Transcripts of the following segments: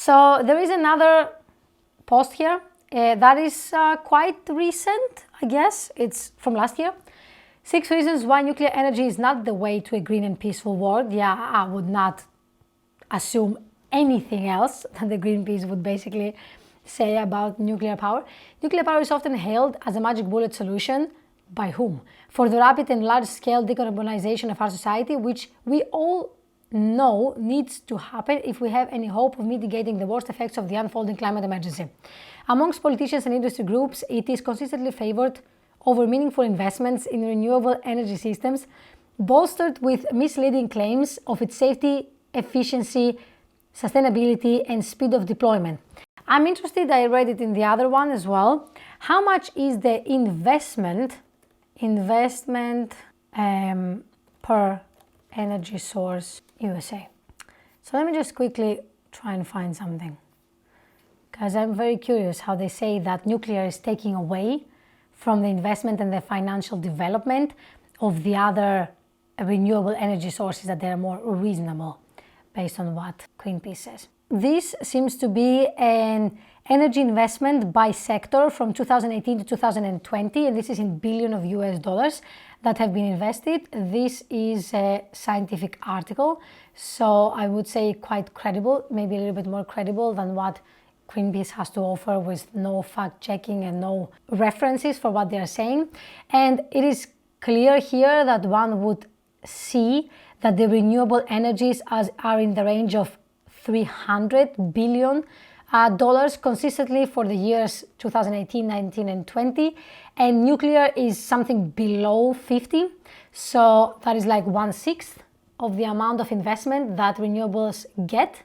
So there is another post here that is quite recent, I guess. It's from last year. 6 reasons why nuclear energy is not the way to a green and peaceful world. Yeah, I would not assume anything else than the Greenpeace would basically say about nuclear power. Nuclear power is often hailed as a magic bullet solution. By whom? For the rapid and large-scale decarbonization of our society, which we all know needs to happen if we have any hope of mitigating the worst effects of the unfolding climate emergency. Amongst politicians and industry groups, it is consistently favored over meaningful investments in renewable energy systems, bolstered with misleading claims of its safety, efficiency, sustainability, and speed of deployment. I'm interested, I read it in the other one as well. How much is the investment per energy source USA? So let me just quickly try and find something, because I'm very curious how they say that nuclear is taking away from the investment and the financial development of the other renewable energy sources, that they're more reasonable based on what Greenpeace says. This seems to be an energy investment by sector from 2018 to 2020, and this is in billion of US dollars that have been invested. This is a scientific article, so I would say quite credible, maybe a little bit more credible than what Greenpeace has to offer, with no fact checking and no references for what they are saying. And it is clear here that one would see that the renewable energies are in the range of $300 billion consistently for the years 2018, 19, and 20, and nuclear is something below 50, so that is like 1/6 of the amount of investment that renewables get.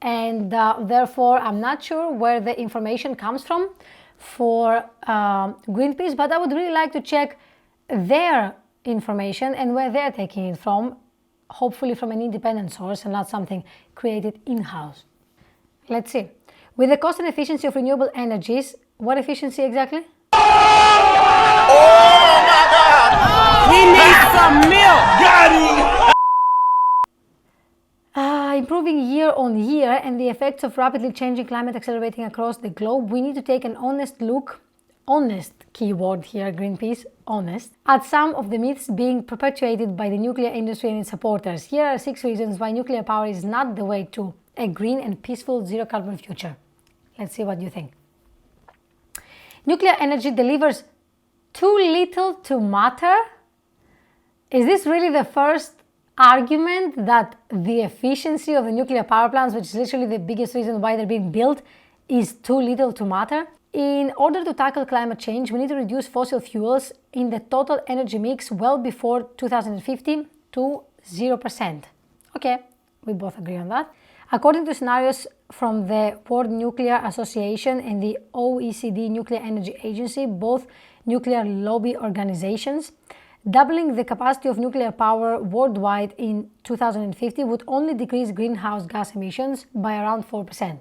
And therefore, I'm not sure where the information comes from for Greenpeace, but I would really like to check their information and where they're taking it from, hopefully from an independent source and not something created in-house. Let's see. With the cost and efficiency of renewable energies, what efficiency exactly? Oh my God! We need some milk! Got him! Improving year on year and the effects of rapidly changing climate accelerating across the globe, we need to take an honest look, honest keyword here, Greenpeace, honest, at some of the myths being perpetuated by the nuclear industry and its supporters. Here are 6 reasons why nuclear power is not the way to a green and peaceful zero-carbon future. Let's see what you think. Nuclear energy delivers too little to matter? Is this really the first argument, that the efficiency of the nuclear power plants, which is literally the biggest reason why they're being built, is too little to matter? In order to tackle climate change, we need to reduce fossil fuels in the total energy mix well before 2050 to 0%. Okay, we both agree on that. According to scenarios from the World Nuclear Association and the OECD Nuclear Energy Agency, both nuclear lobby organizations, doubling the capacity of nuclear power worldwide in 2050 would only decrease greenhouse gas emissions by around 4%.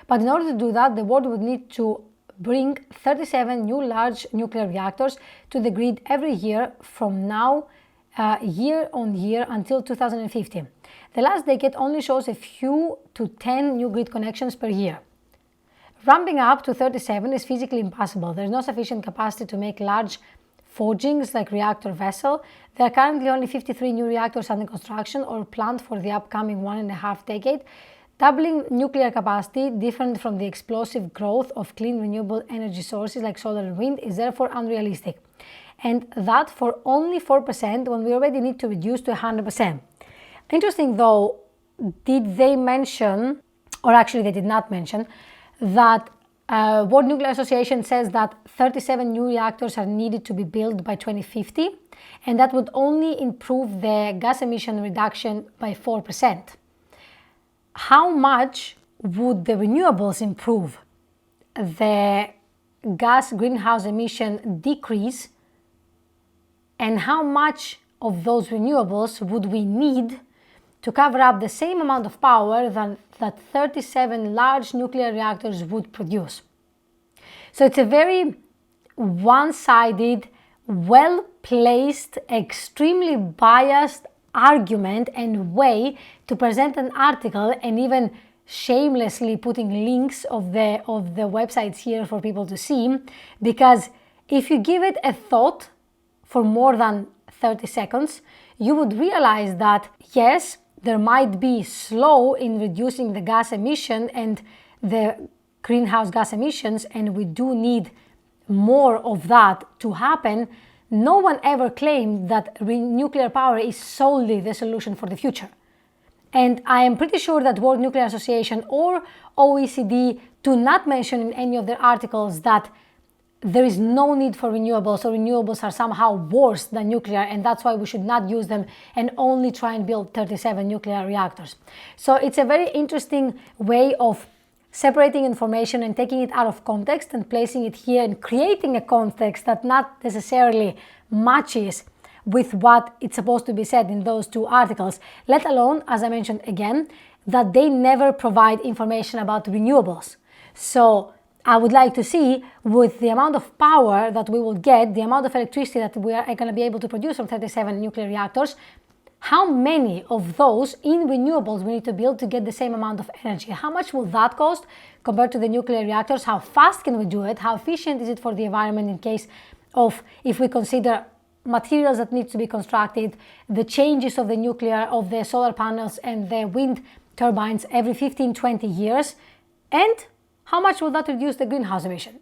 But in order to do that, the world would need to bring 37 new large nuclear reactors to the grid every year from now, year on year, until 2050. The last decade only shows a few to 10 new grid connections per year. Ramping up to 37 is physically impossible. There is no sufficient capacity to make large forgings like reactor vessel. There are currently only 53 new reactors under construction or planned for the upcoming 1.5 decade. Doubling nuclear capacity, different from the explosive growth of clean renewable energy sources like solar and wind, is therefore unrealistic. And that for only 4% when we already need to reduce to 100%. Interesting though, did they mention, or actually they did not mention, that World Nuclear Association says that 37 new reactors are needed to be built by 2050, and that would only improve the gas emission reduction by 4%. How much would the renewables improve the gas greenhouse emission decrease, and how much of those renewables would we need to cover up the same amount of power that 37 large nuclear reactors would produce? So it's a very one-sided, well-placed, extremely biased argument and way to present an article and even shamelessly putting links of the websites here for people to see, because if you give it a thought for more than 30 seconds, you would realize that yes, there might be slow in reducing the gas emission and the greenhouse gas emissions, and we do need more of that to happen. No one ever claimed that nuclear power is solely the solution for the future. And I am pretty sure that World Nuclear Association or OECD do not mention in any of their articles that there is no need for renewables, or renewables are somehow worse than nuclear, and that's why we should not use them and only try and build 37 nuclear reactors. So it's a very interesting way of separating information and taking it out of context and placing it here and creating a context that not necessarily matches with what it's supposed to be said in those two articles, let alone, as I mentioned again, that they never provide information about renewables. So I would like to see, with the amount of power that we will get, the amount of electricity that we are going to be able to produce from 37 nuclear reactors, how many of those in renewables we need to build to get the same amount of energy? How much will that cost compared to the nuclear reactors? How fast can we do it? How efficient is it for the environment in case of, if we consider materials that need to be constructed, the changes of the nuclear, of the solar panels and the wind turbines every 15-20 years, and how much will that reduce the greenhouse emission?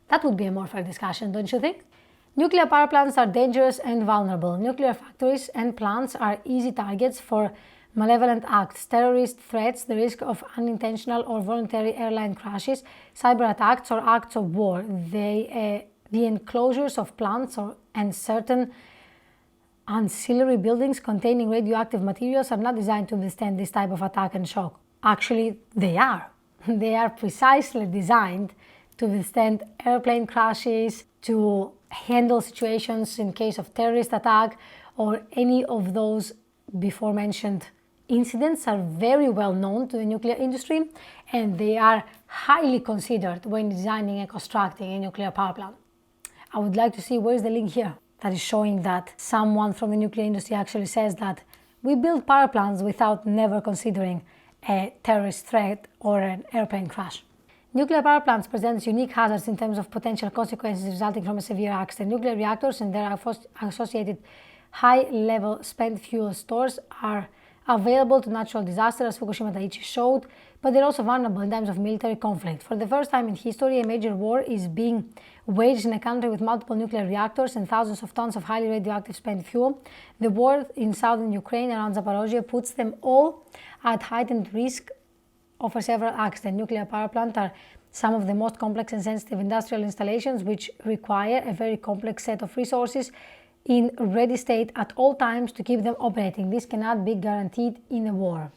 That would be a more fair discussion, don't you think? Nuclear power plants are dangerous and vulnerable. Nuclear factories and plants are easy targets for malevolent acts, terrorist threats, the risk of unintentional or voluntary airline crashes, cyber attacks, or acts of war. The enclosures of plants and certain ancillary buildings containing radioactive materials are not designed to withstand this type of attack and shock. Actually, they are. They are precisely designed to withstand airplane crashes, to handle situations in case of terrorist attack, or any of those before mentioned incidents are very well known to the nuclear industry, and they are highly considered when designing and constructing a nuclear power plant. I would like to see where is the link here that is showing that someone from the nuclear industry actually says that we build power plants without never considering a terrorist threat or an airplane crash. Nuclear power plants present unique hazards in terms of potential consequences resulting from a severe accident. Nuclear reactors and their associated high-level spent fuel stores are available to natural disaster, as Fukushima Daiichi showed, but they're also vulnerable in times of military conflict. For the first time in history, a major war is being waged in a country with multiple nuclear reactors and thousands of tons of highly radioactive spent fuel. The war in southern Ukraine around Zaporozhye puts them all at heightened risk of several accidents. Nuclear power plants are some of the most complex and sensitive industrial installations, which require a very complex set of resources in ready state at all times to keep them operating. This cannot be guaranteed in a war.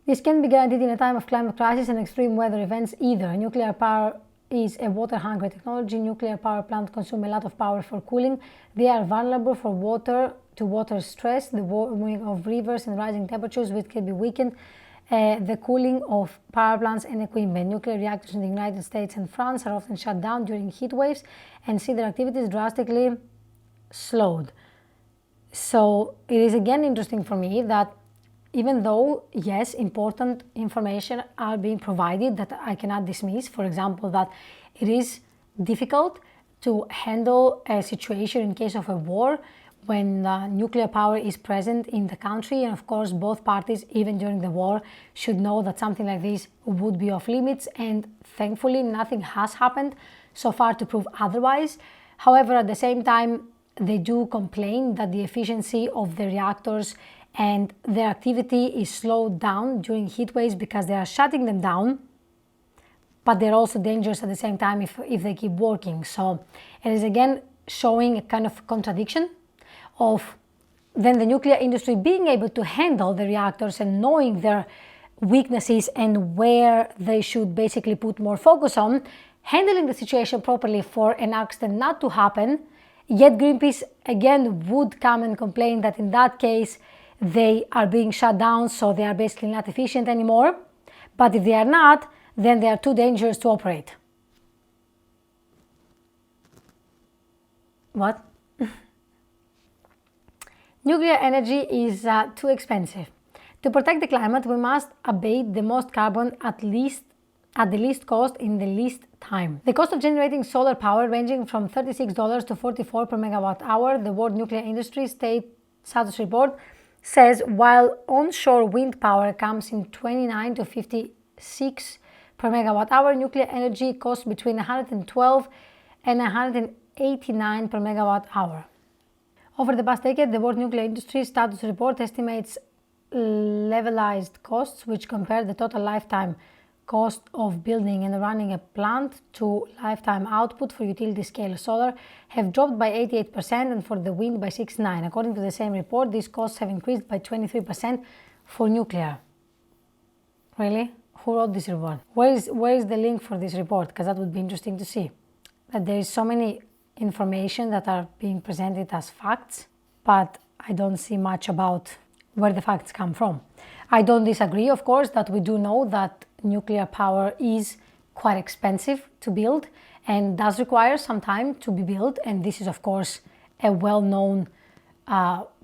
This can be guaranteed in a time of climate crisis and extreme weather events either. Nuclear power is a water-hungry technology. Nuclear power plants consume a lot of power for cooling. They are vulnerable for water stress, the warming of rivers and rising temperatures, which can be weakened the cooling of power plants and equipment. Nuclear reactors in the United States and France are often shut down during heat waves and see their activities drastically slowed. So it is again interesting for me that even though, yes, important information are being provided that I cannot dismiss, for example, that it is difficult to handle a situation in case of a war when nuclear power is present in the country, and of course both parties, even during the war, should know that something like this would be off limits, and thankfully nothing has happened so far to prove otherwise. However, at the same time, they do complain that the efficiency of the reactors and their activity is slowed down during heat waves because they are shutting them down, but they're also dangerous at the same time if they keep working. So it is again showing a kind of contradiction of then the nuclear industry being able to handle the reactors and knowing their weaknesses and where they should basically put more focus on, handling the situation properly for an accident not to happen. Yet Greenpeace again would come and complain that in that case they are being shut down, so they are basically not efficient anymore. But if they are not, then they are too dangerous to operate. What? Nuclear energy is too expensive. To protect the climate, we must abate the most carbon at the least cost in the least time. The cost of generating solar power ranging from $36 to $44 per megawatt hour, the World Nuclear Industry Status Report says, while onshore wind power comes in 29 to 56 per megawatt hour, nuclear energy costs between 112 and 189 per megawatt hour. Over the past decade, the World Nuclear Industry Status Report estimates levelized costs, which compare the total lifetime cost of building and running a plant to lifetime output for utility scale solar, have dropped by 88% and for the wind by 69%. According to the same report, these costs have increased by 23% for nuclear. Really? Who wrote this report? Where is the link for this report? Because that would be interesting to see. That there is so many information that are being presented as facts, but I don't see much about where the facts come from. I don't disagree, of course, that we do know that nuclear power is quite expensive to build and does require some time to be built, and this is of course a well-known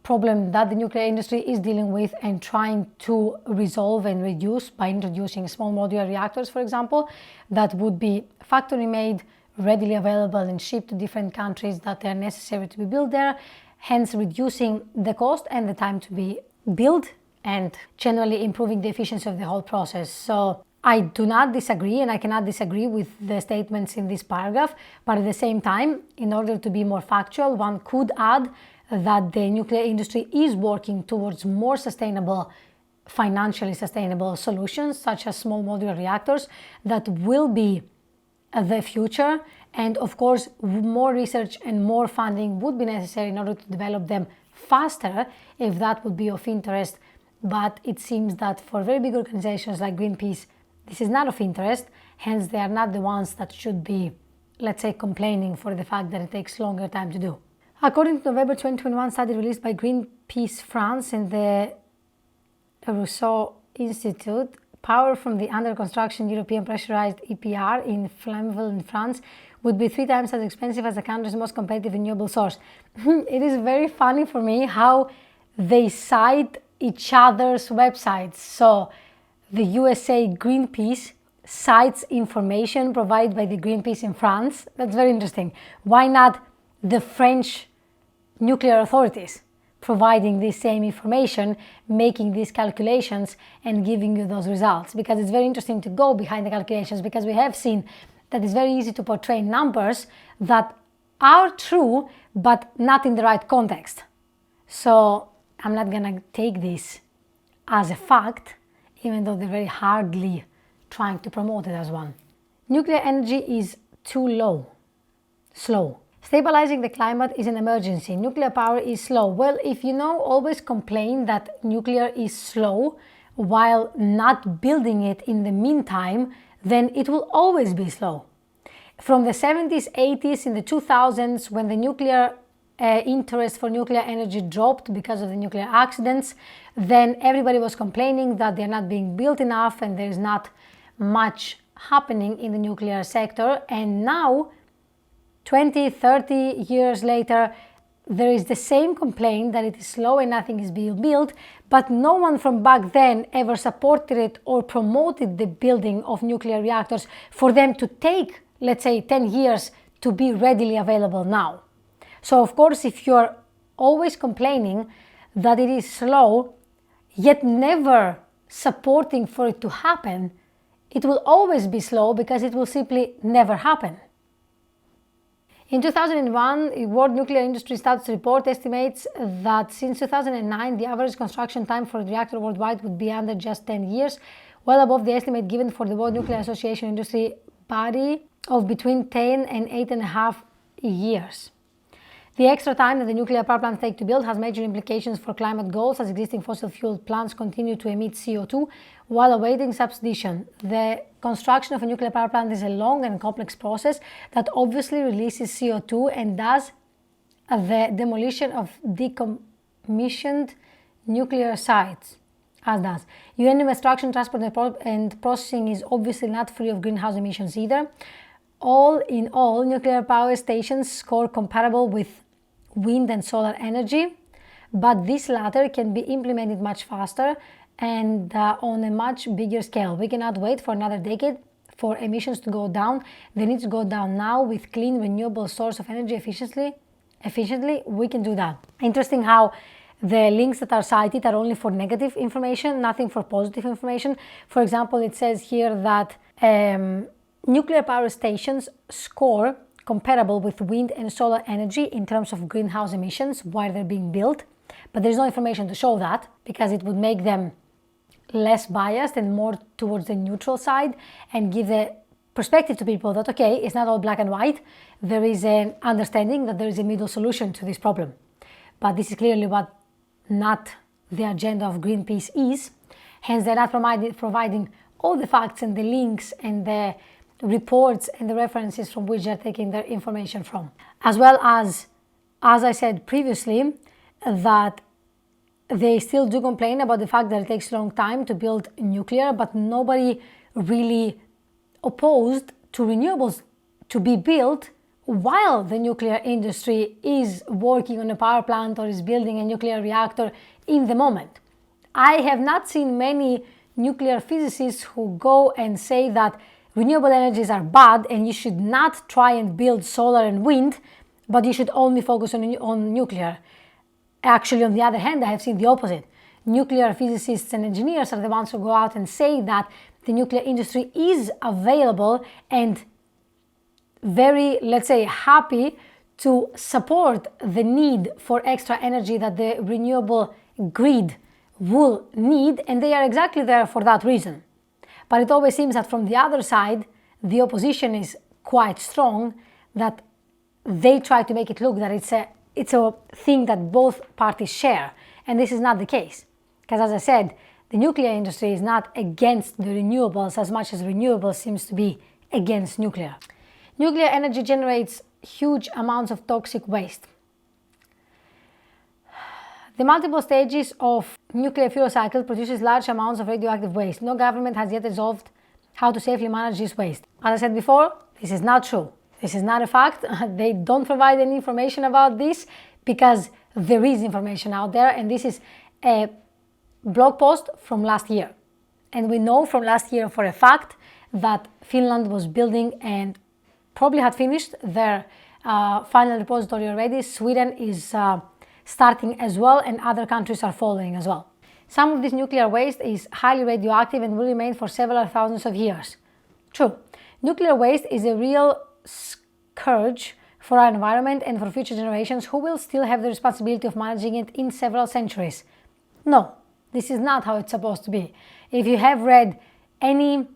problem that the nuclear industry is dealing with and trying to resolve and reduce by introducing small modular reactors, for example, that would be factory made, readily available and shipped to different countries that are necessary to be built there, hence reducing the cost and the time to be built and generally improving the efficiency of the whole process. So I do not disagree, and I cannot disagree with the statements in this paragraph, but at the same time, in order to be more factual, one could add that the nuclear industry is working towards more sustainable, financially sustainable solutions, such as small modular reactors, that will be the future. And of course, more research and more funding would be necessary in order to develop them faster, if that would be of interest. But it seems that for very big organizations like Greenpeace, this is not of interest, hence they are not the ones that should be, let's say, complaining for the fact that it takes longer time to do. According to November 2021 study released by Greenpeace France and the Rousseau Institute, power from the under construction European pressurized EPR in Flamanville in France would be 3 times as expensive as the country's most competitive renewable source. It is very funny for me how they cite each other's websites. So the USA Greenpeace cites information provided by the Greenpeace in France. That's very interesting. Why not the French nuclear authorities providing this same information, making these calculations and giving you those results? Because it's very interesting to go behind the calculations, because we have seen that it's very easy to portray numbers that are true but not in the right context. So I'm not gonna take this as a fact, even though they're very hardly trying to promote it as one. Nuclear energy is too slow. Stabilizing the climate is an emergency. Nuclear power is slow. Well, if you always complain that nuclear is slow while not building it in the meantime, then it will always be slow. From the 70s, 80s, in the 2000s, when the nuclear interest for nuclear energy dropped because of the nuclear accidents, then everybody was complaining that they're not being built enough and there's not much happening in the nuclear sector. And now, 20, 30 years later, there is the same complaint that it is slow and nothing is being built, but no one from back then ever supported it or promoted the building of nuclear reactors for them to take, let's say, 10 years to be readily available now. So of course, if you're always complaining that it is slow, yet never supporting for it to happen, it will always be slow because it will simply never happen. In 2001, the World Nuclear Industry Status Report estimates that since 2009, the average construction time for a reactor worldwide would be under just 10 years, well above the estimate given for the World Nuclear Association industry body of between 10 and 8.5 years. The extra time that the nuclear power plants take to build has major implications for climate goals, as existing fossil fuel plants continue to emit CO2 while awaiting substitution. The construction of a nuclear power plant is a long and complex process that obviously releases CO2, and thus the demolition of decommissioned nuclear sites, as does. Uranium extraction, transport and processing is obviously not free of greenhouse emissions either. All in all, nuclear power stations score comparable with wind and solar energy, but this latter can be implemented much faster and on a much bigger scale. We cannot wait for another decade for emissions to go down. They need to go down now with clean, renewable source of energy efficiently. We can do that. Interesting how the links that are cited are only for negative information, nothing for positive information. For example, it says here that nuclear power stations score comparable with wind and solar energy in terms of greenhouse emissions while they're being built, but there's no information to show that because it would make them less biased and more towards the neutral side and give the perspective to people that, okay, it's not all black and white. There is an understanding that there is a middle solution to this problem. But this is clearly what not the agenda of Greenpeace is. Hence, they're not providing all the facts and the links and the reports and the references from which they're taking their information from. As well as I said previously, that they still do complain about the fact that it takes a long time to build nuclear, but nobody really opposed to renewables to be built while the nuclear industry is working on a power plant or is building a nuclear reactor in the moment. I have not seen many nuclear physicists who go and say that renewable energies are bad and you should not try and build solar and wind, but you should only focus on nuclear. Actually, on the other hand, I have seen the opposite. Nuclear physicists and engineers are the ones who go out and say that the nuclear industry is available and very, let's say, happy to support the need for extra energy that the renewable grid will need, and they are exactly there for that reason. But it always seems that from the other side, the opposition is quite strong, that they try to make it look that it's a thing that both parties share, and this is not the case. Because as I said, the nuclear industry is not against the renewables as much as renewables seems to be against nuclear. Nuclear energy generates huge amounts of toxic waste. The multiple stages of nuclear fuel cycle produces large amounts of radioactive waste. No government has yet resolved how to safely manage this waste. As I said before, this is not true. This is not a fact. They don't provide any information about this because there is information out there, and this is a blog post from last year. And we know from last year for a fact that Finland was building and probably had finished their final repository already. Sweden is starting as well, and other countries are following as well. Some of this nuclear waste is highly radioactive and will remain for several thousands of years. True. Nuclear waste is a real scourge for our environment and for future generations who will still have the responsibility of managing it in several centuries. No, this is not how it's supposed to be. If you have read any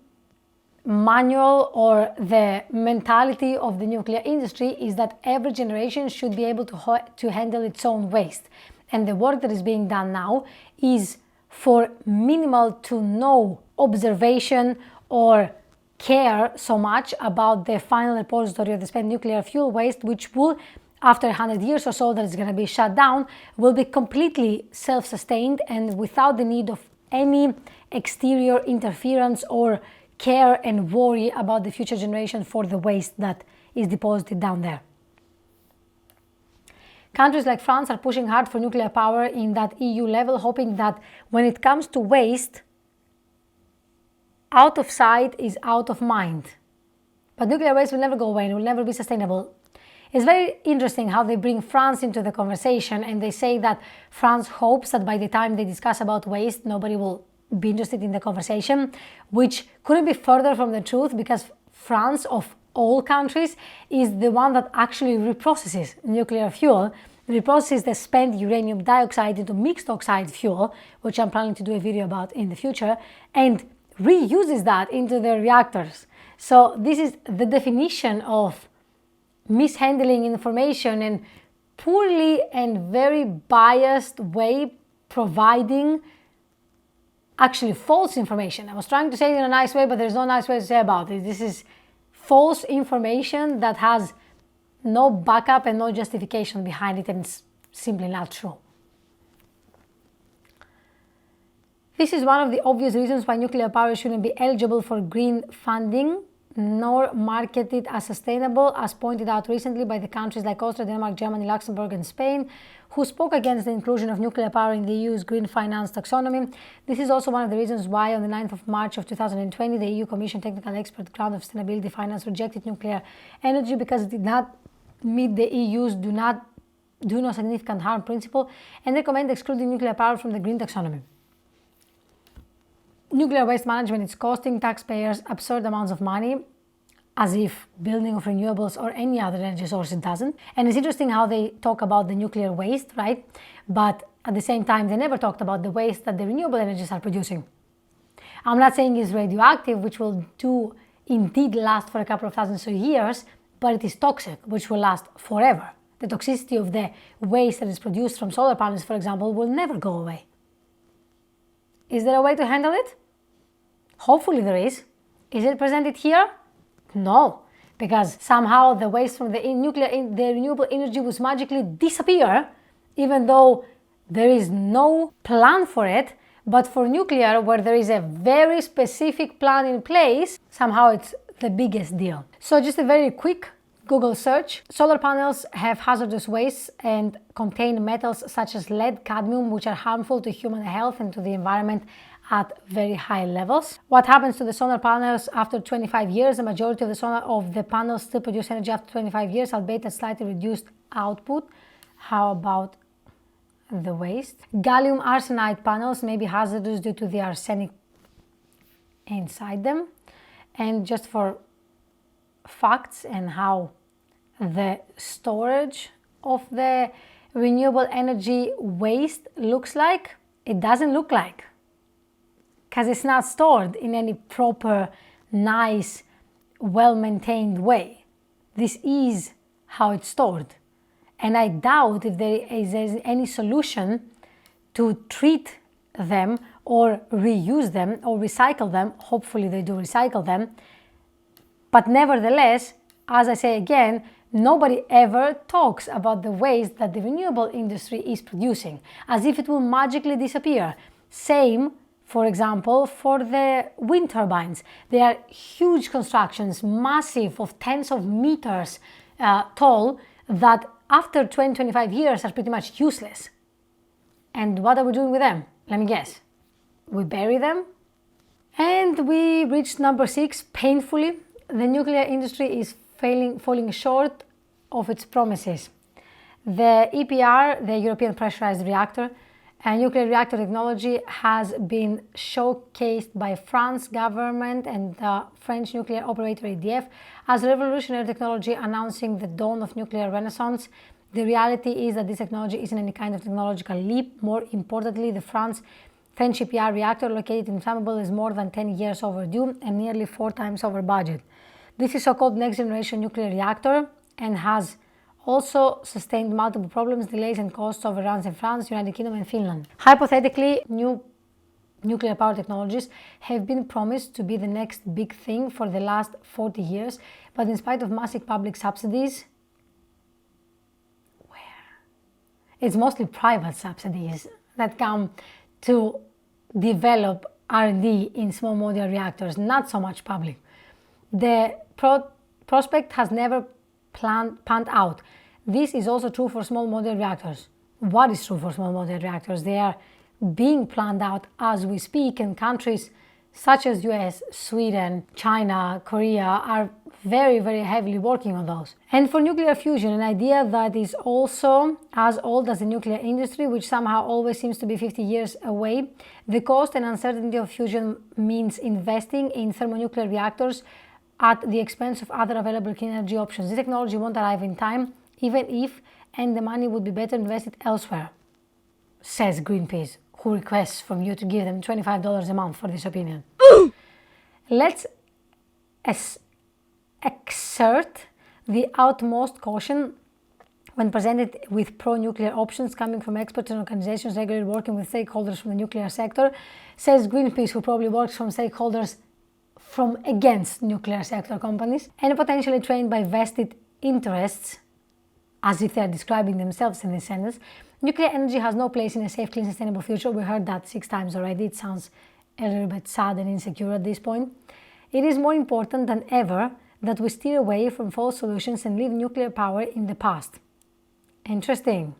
manual or the mentality of the nuclear industry is that every generation should be able to handle its own waste. And the work that is being done now is for minimal to no observation or care so much about the final repository of the spent nuclear fuel waste, which will, after 100 years or so that it's going to be shut down, will be completely self-sustained and without the need of any exterior interference or care and worry about the future generation for the waste that is deposited down there. Countries like France are pushing hard for nuclear power in that EU level, hoping that when it comes to waste, out of sight is out of mind. But nuclear waste will never go away and will never be sustainable. It's very interesting how they bring France into the conversation, and they say that France hopes that by the time they discuss about waste, nobody will be interested in the conversation, which couldn't be further from the truth, because France, of all countries, is the one that actually reprocesses nuclear fuel, reprocesses the spent uranium dioxide into mixed oxide fuel, which I'm planning to do a video about in the future, and reuses that into their reactors. So this is the definition of mishandling information and poorly and very biased way providing actually false information. I was trying to say it in a nice way, but there's no nice way to say about it. This is false information that has no backup and no justification behind it, and it's simply not true. This is one of the obvious reasons why nuclear power shouldn't be eligible for green funding, nor marketed as sustainable, as pointed out recently by the countries like Austria, Denmark, Germany, Luxembourg, and Spain, who spoke against the inclusion of nuclear power in the EU's green finance taxonomy. This is also one of the reasons why on the 9th of March of 2020, the EU Commission Technical Expert Ground of Sustainability Finance rejected nuclear energy because it did not meet the EU's do no significant harm principle and recommended excluding nuclear power from the green taxonomy. Nuclear waste management is costing taxpayers absurd amounts of money, as if building of renewables or any other energy source doesn't. And it's interesting how they talk about the nuclear waste, right? But at the same time, they never talked about the waste that the renewable energies are producing. I'm not saying it's radioactive, which will indeed last for a couple of thousands of years, but it is toxic, which will last forever. The toxicity of the waste that is produced from solar panels, for example, will never go away. Is there a way to handle it? Hopefully there is. Is it presented here? No, because somehow the waste from the renewable energy will magically disappear, even though there is no plan for it. But for nuclear, where there is a very specific plan in place, somehow it's the biggest deal. So just a very quick Google search. Solar panels have hazardous wastes and contain metals such as lead, cadmium, which are harmful to human health and to the environment at very high levels. What happens to the solar panels after 25 years? The majority of the panels still produce energy after 25 years, albeit at slightly reduced output. How about the waste? Gallium arsenide panels may be hazardous due to the arsenic inside them. And just for facts and how the storage of the renewable energy waste looks like, it doesn't look like, because it's not stored in any proper, nice, well-maintained way. This is how it's stored. And I doubt if there is any solution to treat them or reuse them or recycle them. Hopefully they do recycle them. But nevertheless, as I say again, nobody ever talks about the waste that the renewable industry is producing, as if it will magically disappear. Same, for example, for the wind turbines. They are huge constructions, massive, of tens of meters tall, that after 20-25 years are pretty much useless. And what are we doing with them? Let me guess. We bury them? And we reached number 6, painfully. The nuclear industry is falling short of its promises. The EPR, the European Pressurized Reactor, and nuclear reactor technology has been showcased by France government and the French nuclear operator EDF as revolutionary technology, announcing the dawn of nuclear renaissance. The reality is that this technology isn't any kind of technological leap. More importantly, the French EPR reactor located in Flammable is more than 10 years overdue and nearly 4 times over budget. This is so-called next generation nuclear reactor and has also sustained multiple problems, delays and cost overruns in France, United Kingdom and Finland. Hypothetically, new nuclear power technologies have been promised to be the next big thing for the last 40 years, but in spite of massive public subsidies, it's mostly private subsidies that come to develop R&D in small modular reactors, not so much public. The prospect has never panned out. This is also true for small modular reactors. What is true for small modular reactors? They are being planned out as we speak, and countries such as US, Sweden, China, Korea are very, very heavily working on those. And for nuclear fusion, an idea that is also as old as the nuclear industry, which somehow always seems to be 50 years away, the cost and uncertainty of fusion means investing in thermonuclear reactors at the expense of other available clean energy options. This technology won't arrive in time, even if, and the money would be better invested elsewhere, says Greenpeace, who requests from you to give them $25 a month for this opinion. Let's exert the utmost caution when presented with pro-nuclear options coming from experts and organizations regularly working with stakeholders from the nuclear sector, says Greenpeace, who probably works from stakeholders from against nuclear sector companies and potentially trained by vested interests, as if they are describing themselves in this sentence. Nuclear energy has no place in a safe, clean, sustainable future. We heard that 6 times already. It sounds a little bit sad and insecure at this point. it is more important than ever that we steer away from false solutions and leave nuclear power in the past. Interesting.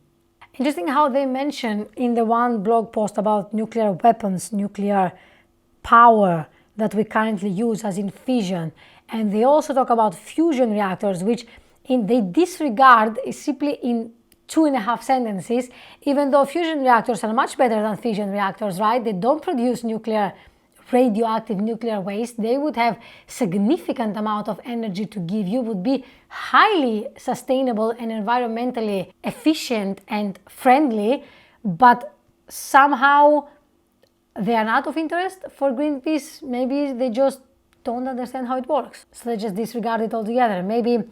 Interesting how they mention in the one blog post about nuclear weapons, nuclear power that we currently use as in fission. And they also talk about fusion reactors, which they disregard simply in 2.5 sentences, even though fusion reactors are much better than fission reactors, right? They don't produce radioactive nuclear waste. They would have significant amount of energy to give you, would be highly sustainable and environmentally efficient and friendly, but somehow they are not of interest for Greenpeace. Maybe they just don't understand how it works, so they just disregard it altogether. Maybe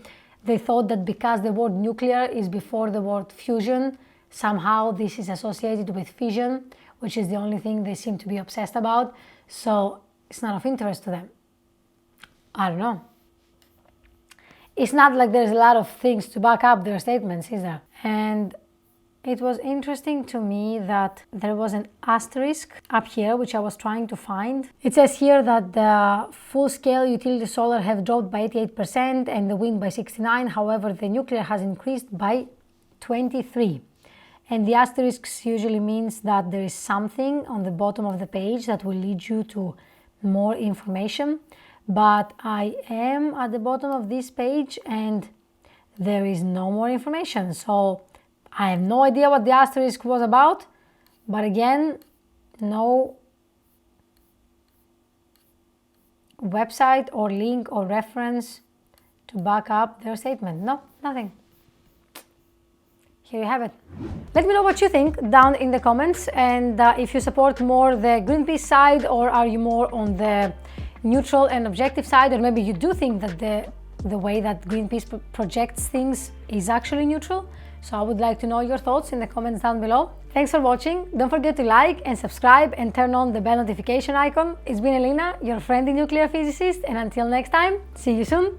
they thought that because the word nuclear is before the word fusion, somehow this is associated with fission, which is the only thing they seem to be obsessed about, so it's not of interest to them. I don't know. It's not like there's a lot of things to back up their statements, is there? And it was interesting to me that there was an asterisk up here, which I was trying to find. It says here that the full-scale utility solar have dropped by 88% and the wind by 69%. However, the nuclear has increased by 23%. And the asterisk usually means that there is something on the bottom of the page that will lead you to more information. But I am at the bottom of this page and there is no more information. So I have no idea what the asterisk was about, but again, no website or link or reference to back up their statement. No, nothing. Here you have it. Let me know what you think down in the comments, and if you support more the Greenpeace side, or are you more on the neutral and objective side, or maybe you do think that the way that Greenpeace projects things is actually neutral. So I would like to know your thoughts in the comments down below. Thanks for watching. Don't forget to like and subscribe and turn on the bell notification icon. It's been Elina, your friendly nuclear physicist, and until next time, see you soon.